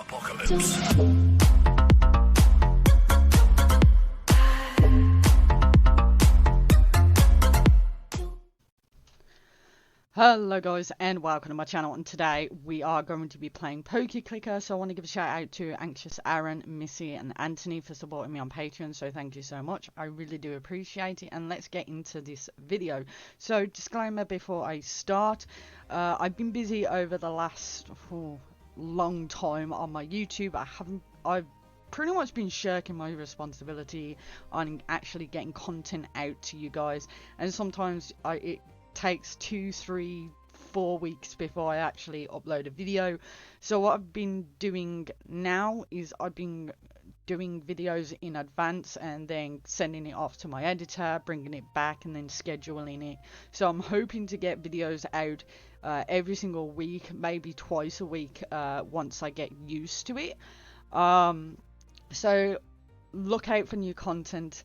apocalypse. Hello guys and welcome to my channel, and today we are going to be playing Pokeclicker. So I want to give a shout out to Anxious Aaron, Missy and Anthony for supporting me on Patreon, so thank you so much. I really do appreciate it, and let's get into this video. So disclaimer before I start, I've been busy over the last long time on my YouTube. I've pretty much been shirking my responsibility on actually getting content out to you guys, and sometimes it takes 2, 3, 4 weeks before I actually upload a video. So what I've been doing now is I've been doing videos in advance and then sending it off to my editor, bringing it back and then scheduling it. So I'm hoping to get videos out every single week, maybe twice a week, once I get used to it. So look out for new content.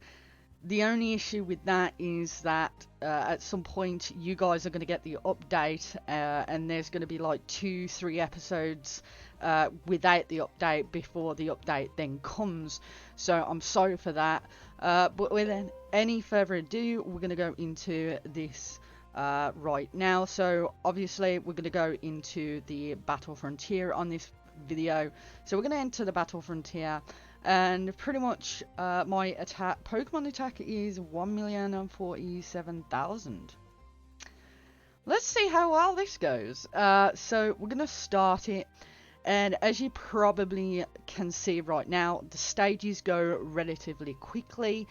The only issue with that is that at some point you guys are going to get the update, and there's going to be like 2-3 episodes without the update before the update then comes. So I'm sorry for that. But without any further ado, we're going to go into this right now. So obviously we're going to go into the Battle Frontier on this video. So we're going to enter the Battle Frontier. And pretty much my Pokemon attack is 1,047,000. Let's see how well this goes. So we're going to start it. And as you probably can see right now, the stages go relatively quickly.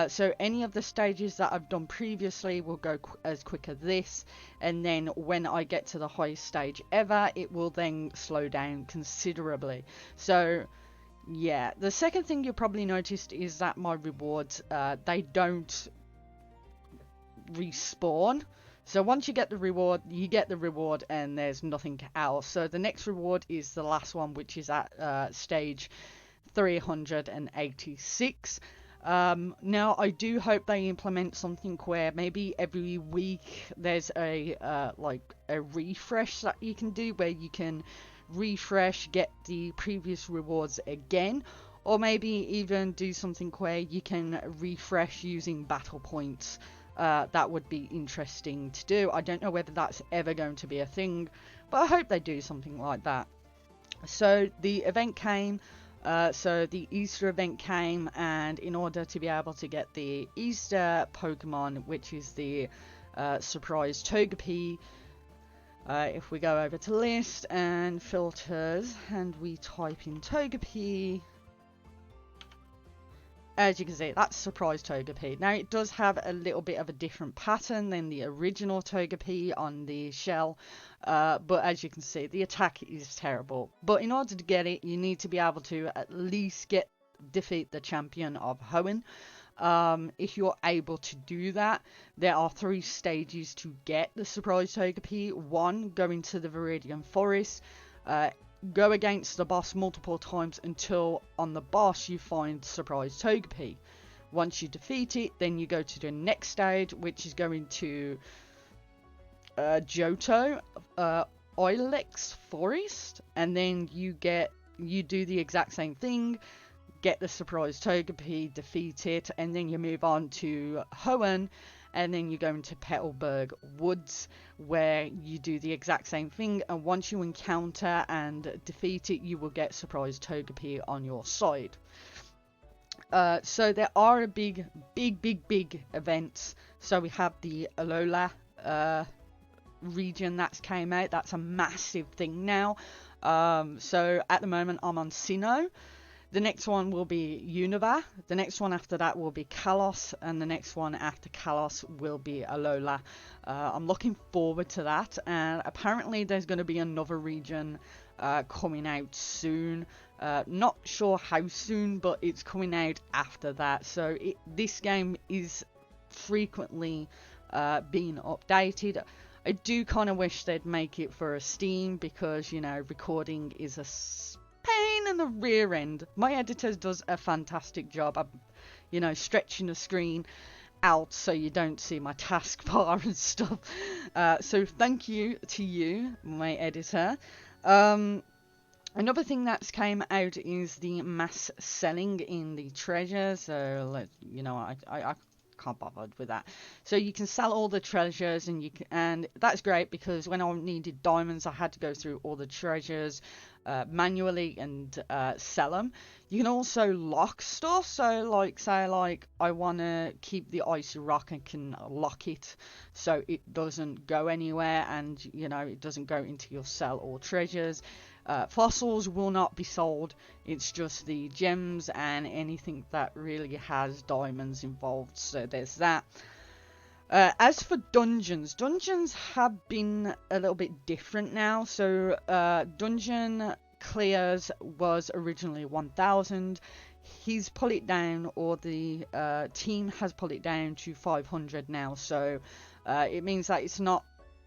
So any of the stages that I've done previously will go as quick as this. And then when I get to the highest stage ever, it will then slow down considerably. So yeah, the second thing you probably noticed is that my rewards, they don't respawn. So once you get the reward, you get the reward and there's nothing else. So the next reward is the last one, which is at stage 386. Now I do hope they implement something where maybe every week there's a like a refresh that you can do, where you can refresh, get the previous rewards again, or maybe even do something where you can refresh using battle points. That would be interesting to do. I don't know whether that's ever going to be a thing, but I hope they do something like that. So the event came, so the Easter event came, and in order to be able to get the Easter Pokemon, which is the surprise Togepi, if we go over to list and filters and we type in Togepi, as you can see, that's surprise Togepi. Now it does have a little bit of a different pattern than the original Togepi on the shell, but as you can see, the attack is terrible. But in order to get it, you need to be able to at least defeat the champion of Hoenn. If you're able to do that, there are 3 stages to get the surprise Togepi. 1, go into the Viridian Forest, go against the boss multiple times until on the boss you find surprise Togepi. Once you defeat it, then you go to the next stage, which is going to Johto Ilex Forest, and then you do the exact same thing. Get the surprise Togepi, defeat it, and then you move on to Hoenn, and then you go into Petalburg Woods, where you do the exact same thing, and once you encounter and defeat it, you will get surprise Togepi on your side. So there are big events. So we have the Alola region that's came out. That's a massive thing now. So at the moment I'm on Sinnoh. The next one will be Unova, the next one after that will be Kalos, and the next one after Kalos will be Alola. I'm looking forward to that, and apparently there's going to be another region coming out soon. Not sure how soon, but it's coming out after that. So this game is frequently being updated. I do kind of wish they'd make it for a Steam, because, you know, recording is a pain in the rear end. My editor does a fantastic job. I'm, you know, stretching the screen out so you don't see my taskbar and stuff. So thank you to you, my editor. Another thing that's came out is the mass selling in the treasure. So, you know, I can't bother with that. So you can sell all the treasures, and and that's great because when I needed diamonds, I had to go through all the treasures manually and sell them. You can also lock stuff. So, like, say, like I want to keep the icy rock, I can lock it so it doesn't go anywhere, and you know it doesn't go into your cell or treasures. Fossils will not be sold. It's just the gems and anything that really has diamonds involved. So there's that. As for dungeons, dungeons have been a little bit different now. So dungeon clears was originally 1,000. He's put it down, or the team has put it down to 500 now. So it means that it's not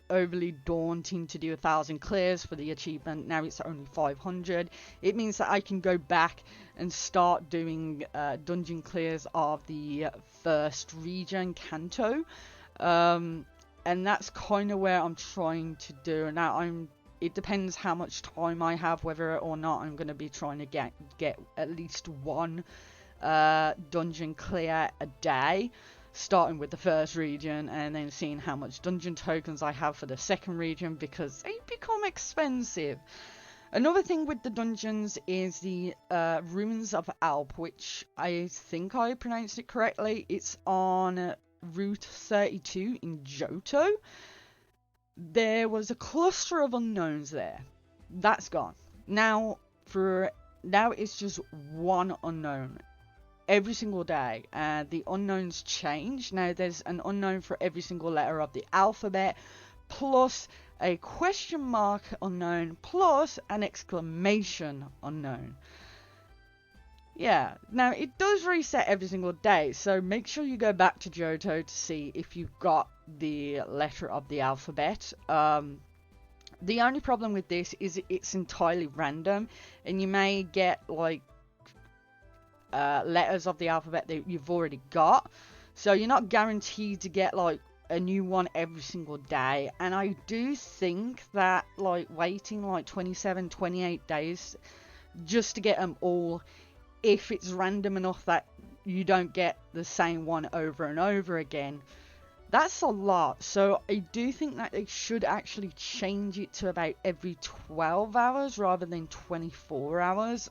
overly daunting to do 1,000 clears for the achievement. Now it's only 500. It means that I can go back and start doing dungeon clears of the first region, Kanto, and that's kind of where I'm trying to do. Now it depends how much time I have, whether or not I'm going to be trying to get at least one dungeon clear a day, starting with the first region and then seeing how much dungeon tokens I have for the second region, because they become expensive. Another thing with the dungeons is the Ruins of Alp, which I think I pronounced it correctly. It's on Route 32 in Johto. There was a cluster of unknowns there. That's gone. Now it's just one unknown every single day, and the unknowns change. Now there's an unknown for every single letter of the alphabet, plus a question mark unknown, plus an exclamation unknown. Yeah, now it does reset every single day, so make sure you go back to Johto to see if you've got the letter of the alphabet. The only problem with this is it's entirely random, and you may get like letters of the alphabet that you've already got, so you're not guaranteed to get like a new one every single day. And I do think that like waiting like 27-28 days just to get them all, if it's random enough that you don't get the same one over and over again, that's a lot. So I do think that they should actually change it to about every 12 hours rather than 24 hours.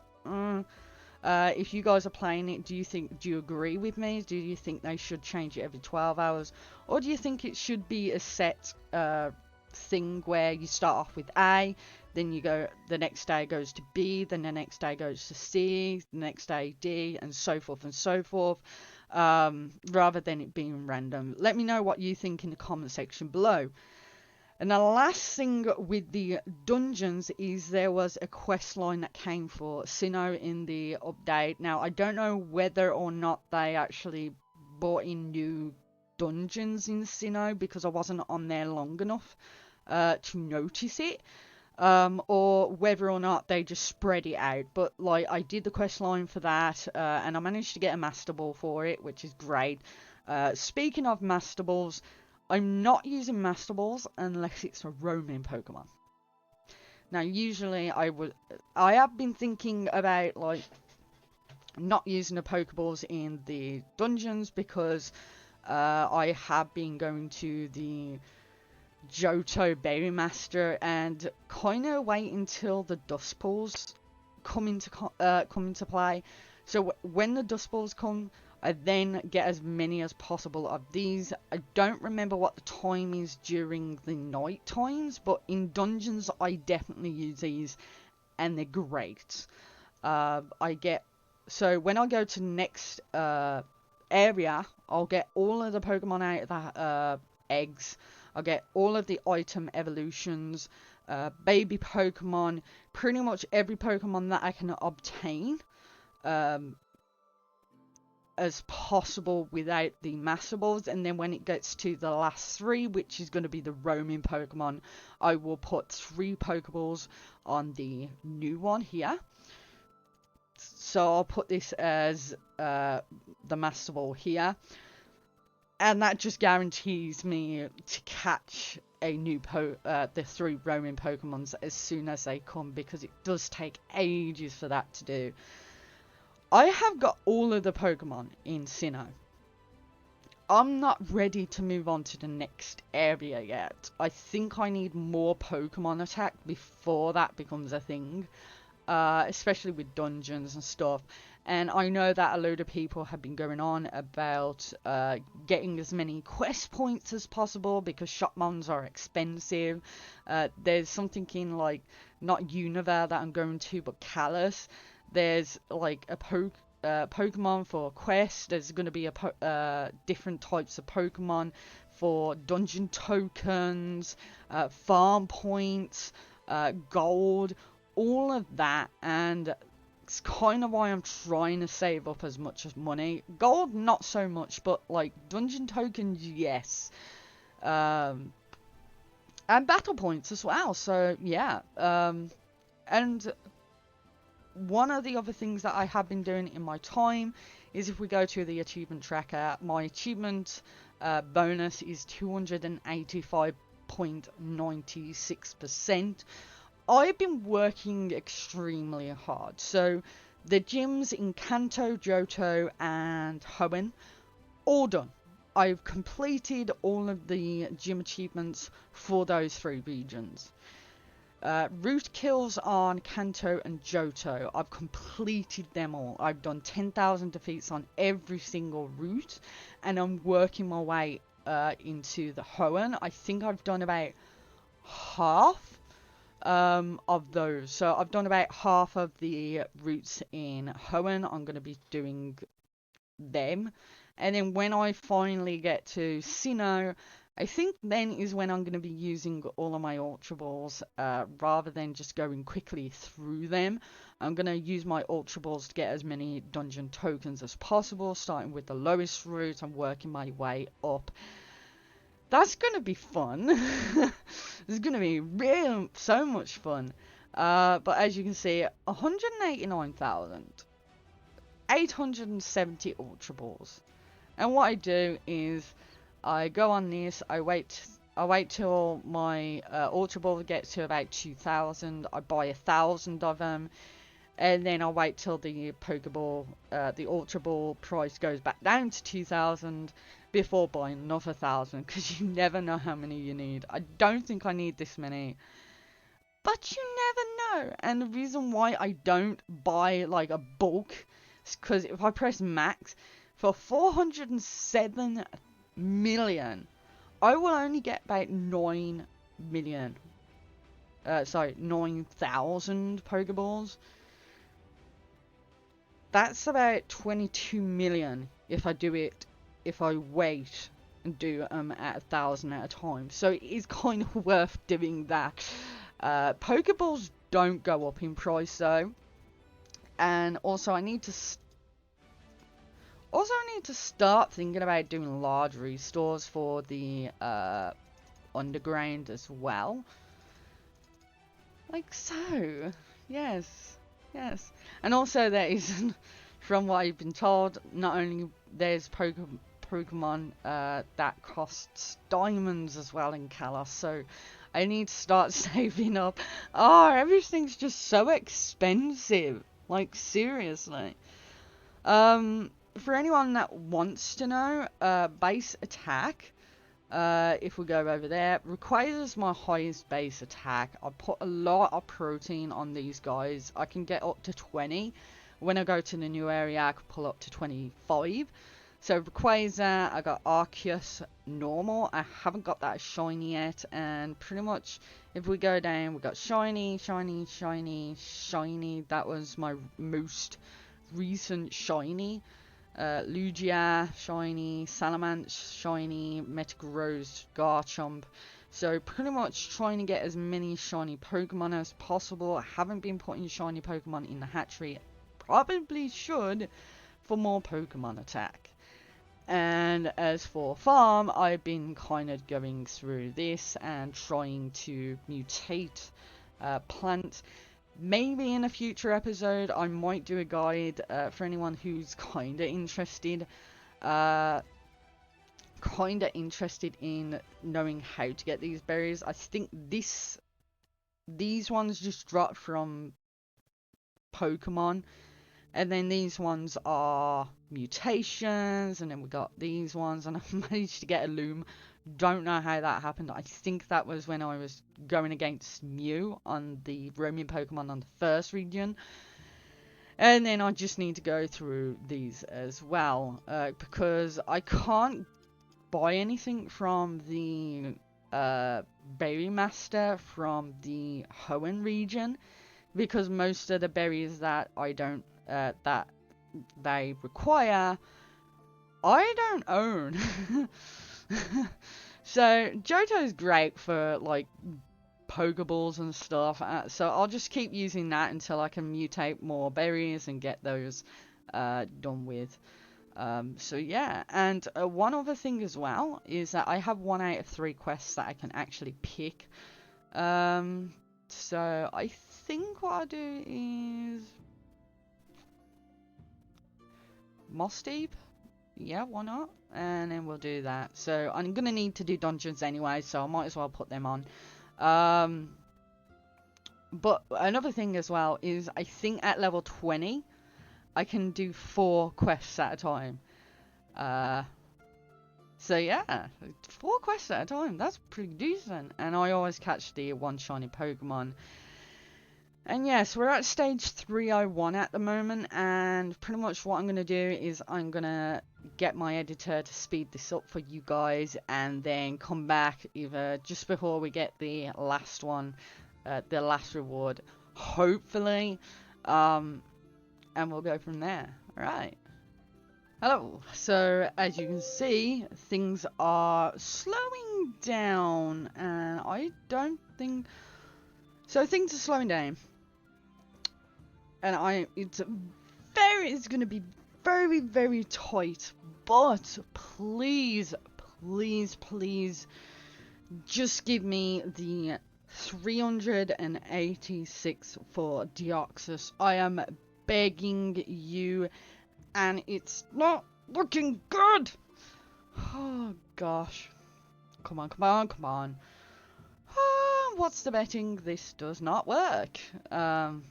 If you guys are playing it, do you agree with me? Do you think they should change it every 12 hours? Or do you think it should be a set thing where you start off with A, then you go, the next day goes to B, then the next day goes to C, the next day D, and so forth, rather than it being random? Let me know what you think in the comment section below. And the last thing with the dungeons is there was a quest line that came for Sinnoh in the update. Now, I don't know whether or not they actually brought in new dungeons in Sinnoh, because I wasn't on there long enough to notice it, or whether or not they just spread it out. But like, I did the quest line for that, and I managed to get a Master Ball for it, which is great. Speaking of Master Balls, I'm not using Master Balls unless it's a roaming Pokemon. Now, usually I have been thinking about like not using the Pokeballs in the dungeons, because I have been going to the Johto Berry Master and kind of wait until the Dust Balls come into play. So when the Dust Balls come, I then get as many as possible of these. I don't remember what the time is during the night times, but in dungeons I definitely use these, and they're great. So when I go to the next area, I'll get all of the Pokemon out of the eggs. I'll get all of the item evolutions, baby Pokemon, pretty much every Pokemon that I can obtain as possible without the Master Balls. And then when it gets to the last three, which is going to be the roaming Pokemon, I will put 3 Pokeballs on the new one here. So I'll put this as the Master Ball here. And that just guarantees me to catch a new the 3 roaming Pokemons as soon as they come, because it does take ages for that to do. I have got all of the Pokemon in Sinnoh. I'm not ready to move on to the next area yet. I think I need more Pokemon attack before that becomes a thing. Especially with dungeons and stuff. And I know that a load of people have been going on about getting as many quest points as possible because shopmons are expensive. There's something in, like, not Univale that I'm going to, but Callus. There's like a Pokemon for quest. There's going to be different types of Pokemon for dungeon tokens, farm points, gold, all of that. And it's kind of why I'm trying to save up as much as money. Gold, not so much, but like dungeon tokens, yes. And battle points as well. So yeah. And one of the other things that I have been doing in my time is, if we go to the achievement tracker, my achievement bonus is 285.96%. I've been working extremely hard. So the gyms in Kanto, Johto and Hoenn, all done. I've completed all of the gym achievements for those 3 regions. Route kills on Kanto and Johto, I've completed them all. I've done 10,000 defeats on every single route, and I'm working my way into the Hoenn. I think I've done about half of those. So I've done about half of the routes in Hoenn. I'm going to be doing them. And then when I finally get to Sinnoh, I think then is when I'm going to be using all of my Ultra Balls, rather than just going quickly through them. I'm going to use my Ultra Balls to get as many dungeon tokens as possible, starting with the lowest route and working my way up. That's going to be fun. It's going to be so much fun. But as you can see, 189,870 Ultra Balls. And what I do is, I go on this, I wait till my Ultra Ball gets to about 2,000, I buy 1,000 of them, and then I wait till the Pokeball, the Ultra Ball price goes back down to 2,000 before buying another 1,000, because you never know how many you need. I don't think I need this many, but you never know. And the reason why I don't buy like a bulk is because if I press max, for 407 million, I will only get about 9 million. 9,000 Pokeballs. That's about 22 million if I wait and do at 1,000 at a time. So it is kind of worth doing that. Pokeballs don't go up in price though. And also I need to start thinking about doing large restores for the underground as well. Like so. Yes. Yes. And also there is, from what I've been told, not only there's Pokemon that costs diamonds as well in Kalos. So I need to start saving up. Oh, everything's just so expensive. Like seriously. For anyone that wants to know, base attack, if we go over there, requires my highest base attack. I put a lot of protein on these guys. I can get up to 20. When I go to the new area, I can pull up to 25. So Rayquaza, I got Arceus normal. I haven't got that shiny yet. And pretty much, if we go down, we got shiny, shiny, shiny, shiny. That was my most recent shiny. Lugia, shiny, Salamence, shiny, Metagross, Garchomp. So pretty much trying to get as many shiny Pokemon as possible. I haven't been putting shiny Pokemon in the hatchery. Probably should, for more Pokemon attack. And as for farm, I've been kind of going through this and trying to mutate plants. Maybe in a future episode, I might do a guide for anyone who's kind of interested. kind of interested in knowing how to get these berries. I think these ones just drop from Pokemon, and then these ones are mutations, and then we got these ones, and I managed to get a Loom. Don't know how that happened. I think that was when I was going against Mew on the roaming Pokemon on the first region. And then I just need to go through these as well, because I can't buy anything from the Berry Master from the Hoenn region, because most of the berries that I don't that they require, I don't own. So Johto is great for like Pokeballs and stuff, so I'll just keep using that until I can mutate more berries and get those done with. So yeah, and one other thing as well is that I have 1 out of 3 quests that I can actually pick. So I think what I'll do is Moss Deep. Yeah, why not? And then we'll do that. So I'm gonna need to do dungeons anyway, so I might as well put them on. But another thing as well is I think at level 20 I can do 4 quests at a time. So yeah, 4 quests at a time, that's pretty decent. And I always catch the one shiny Pokemon. And yes, we're at stage 301 at the moment, and pretty much what I'm going to do is I'm going to get my editor to speed this up for you guys, and then come back either just before we get the last one, the last reward, hopefully, and we'll go from there. Alright. Hello. So, as you can see, things are slowing down, and I don't think... So, things are slowing down. And it's going to be very, very tight, but please, please, please, just give me the 386 for Deoxys. I am begging you, and it's not looking good. Oh gosh, come on, come on, come on. What's the betting? This does not work. Come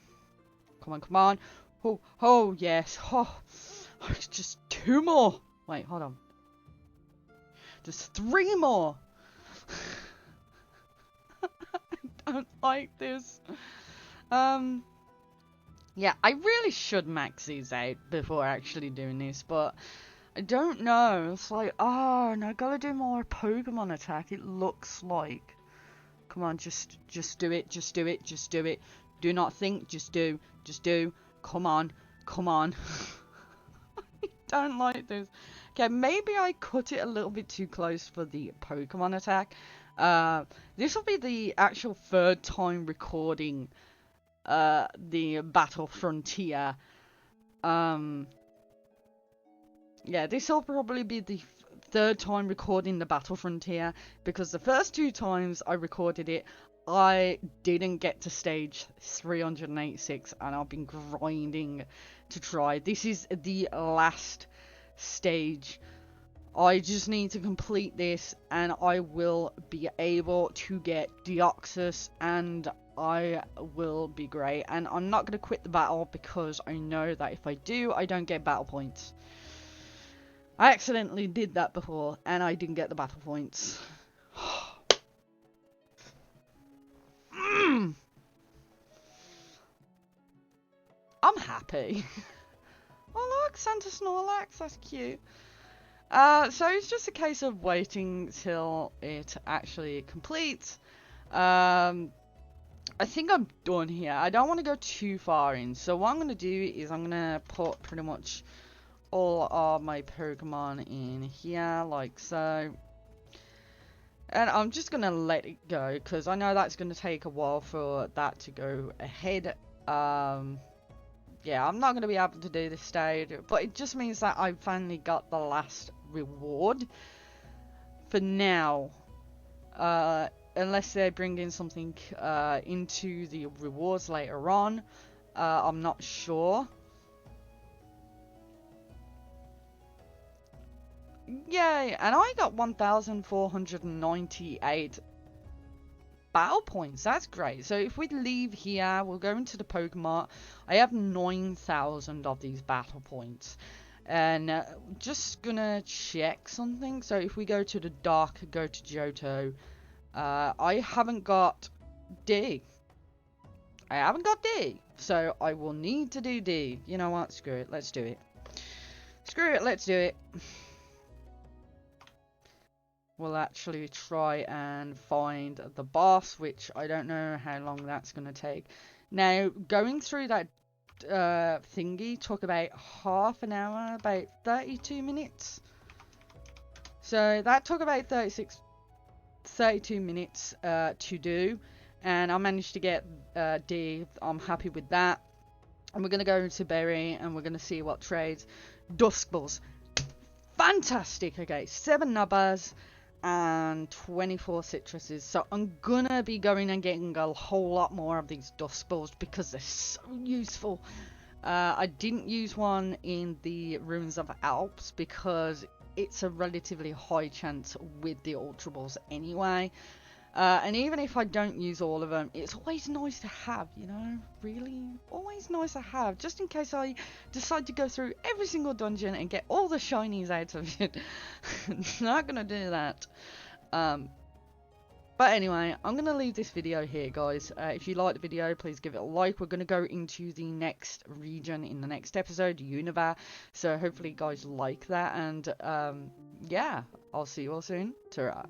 on, come on. Oh, oh, yes. Oh, just 2 more. Wait, hold on. Just 3 more. I don't like this. Yeah, I really should max these out before actually doing this, but I don't know. It's like, oh, and I gotta do more Pokemon attack, it looks like. Come on, just do it, just do it, just do it. Do not think, just do. Just do. Come on. Come on. I don't like this. Okay, maybe I cut it a little bit too close for the Pokemon attack. This will be the actual 3rd time recording the Battle Frontier. Yeah, this will probably be the 3rd time recording the Battle Frontier, because the first 2 times I recorded it, I didn't get to stage 386, and I've been grinding to try. This is the last stage. I just need to complete this, and I will be able to get Deoxys, and I will be great. And I'm not going to quit the battle, because I know that if I do, I don't get battle points. I accidentally did that before, and I didn't get the battle points. I'm happy. Oh look, Santa Snorlax, that's cute. So it's just a case of waiting till it actually completes. I think I'm done here. I don't want to go too far in, so what I'm going to do is I'm going to put pretty much all of my Pokemon in here, like so. And I'm just going to let it go, because I know that's going to take a while for that to go ahead. Yeah, I'm not going to be able to do this stage, but it just means that I finally got the last reward. For now, unless they bring in something into the rewards later on, I'm not sure. Yay! And I got 1,498 battle points. That's great. So if we leave here, we'll go into the Pokemart. I have 9,000 of these battle points. And just gonna check something. So if we go to the dock, go to Johto, I haven't got D. I haven't got D. So I will need to do D. You know what? Screw it. Let's do it. Screw it. Let's do it. We'll actually try and find the boss, which I don't know how long that's going to take. Now, going through that thingy took about half an hour, about 32 minutes. So that took about 32 minutes to do. And I managed to get D. I'm happy with that. And we're going to go to Berry and we're going to see what trades. Dusk Balls. Fantastic. Okay, 7 Nubbers and 24 citruses. So I'm gonna be going and getting a whole lot more of these Dusk Balls because they're so useful. I didn't use one in the Ruins of Alps because it's a relatively high chance with the Ultra Balls anyway. And even if I don't use all of them, it's always nice to have, you know, really, always nice to have, just in case I decide to go through every single dungeon and get all the shinies out of it. Not gonna do that. But anyway, I'm gonna leave this video here, guys. If you like the video, please give it a like. We're gonna go into the next region in the next episode, Unova. So hopefully you guys like that, and yeah, I'll see you all soon. Ta-ra.